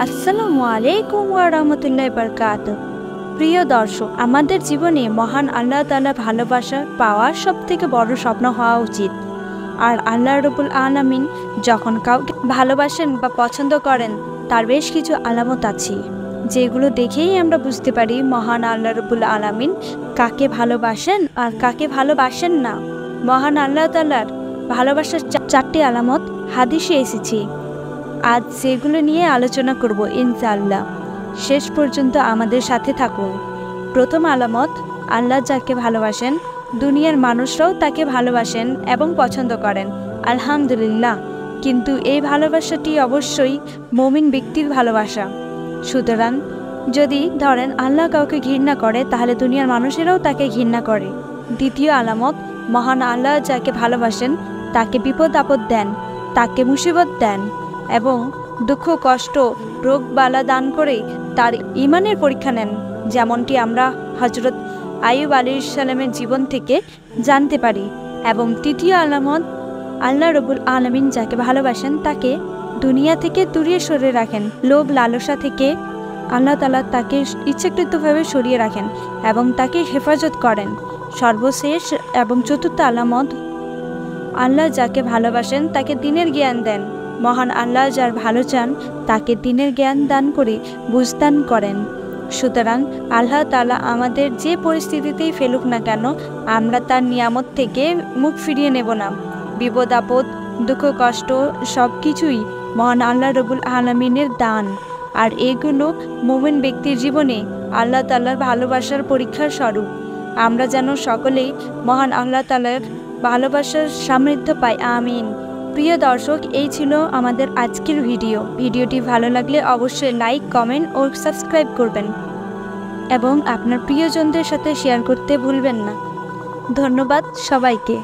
আসসালামু আলাইকুম ওয়া রাহমাতুল্লাহি ওয়া বারাকাতুহু। প্রিয় দর্শক, আমাদের জীবনে মহান আল্লাহ তাআলার ভালোবাসা পাওয়ার সবথেকে বড় স্বপ্ন হওয়া উচিত। আর আল্লাহ রাব্বুল আলামিন যখন কাউকে ভালোবাসেন বা পছন্দ করেন, তার বেশ কিছু আলামত আছে, যেগুলো দেখেই আমরা বুঝতে পারি মহান আল্লাহ রাব্বুল আলামিন কাকে ভালোবাসেন আর কাকে ভালোবাসেন না। মহান আল্লাহ তাআলার ভালোবাসার চারটি আলামত হাদিসে এসেছে। আজ সেগুলো নিয়ে আলোচনা করব ইনশাআল্লাহ। শেষ পর্যন্ত আমাদের সাথে থাকুন। প্রথম আলামত, আল্লাহ যাকে ভালোবাসেন দুনিয়ার মানুষরাও তাকে ভালোবাসেন এবং পছন্দ করেন, আলহামদুলিল্লাহ। কিন্তু এই ভালোবাসাটি অবশ্যই মুমিন ব্যক্তির ভালোবাসা। সুতরাং যদি ধরেন আল্লাহ কাউকে ঘৃণা করে, তাহলে দুনিয়ার মানুষেরাও তাকে ঘৃণা করে। দ্বিতীয় আলামত, মহান আল্লাহ যাকে ভালোবাসেন তাকে বিপদ আপদ দেন, তাকে মুসিবত দেন এবং দুঃখ কষ্ট রোগ বালা দান করে তার ঈমানের পরীক্ষা নেন, যেমনটি আমরা হযরত আইয়ুব আলাইহিস সালামের জীবন থেকে জানতে পারি। এবং তৃতীয় আলামত, আল্লাহ রাব্বুল আলামিন যাকে ভালোবাসেন তাকে দুনিয়া থেকে দূরে সরিয়ে রাখেন। লোভ লালসা থেকে আল্লাহ তাআলা তাকে ইচ্ছাকৃতভাবে সরিয়ে রাখেন এবং তাকে হেফাজত করেন। সর্বশেষ এবং চতুর্থ আলামত, আল্লাহ যাকে ভালোবাসেন তাকে দ্বীনের জ্ঞান দেন। মহান আল্লাহ যার ভালো চান তাকে দ্বীনের জ্ঞান দান করে বুঝদান করেন। সুতরাং আল্লাহ তাআলা আমাদের যে পরিস্থিতিতেই ফেলুক না কেন, আমরা তার নিয়ামত থেকে মুখ ফিরিয়ে নেব না। বিপদ আপদ দুঃখ কষ্ট সব কিছুই মহান আল্লাহ রাব্বুল আলামিনের দান। আর এগুলো মুমিন ব্যক্তির জীবনে আল্লাহ তাআলার ভালোবাসার পরীক্ষার স্বরূপ। আমরা যেন সকলেই মহান আল্লাহ তাআলার ভালোবাসার সমৃদ্ধ পাই, আমিন। প্রিয় দর্শক, এই ছিল আমাদের আজকের ভিডিওটি ভালো লাগলে অবশ্যই লাইক কমেন্ট ও সাবস্ক্রাইব করবেন এবং আপনার প্রিয়জনদের সাথে শেয়ার করতে ভুলবেন না। ধন্যবাদ সবাইকে।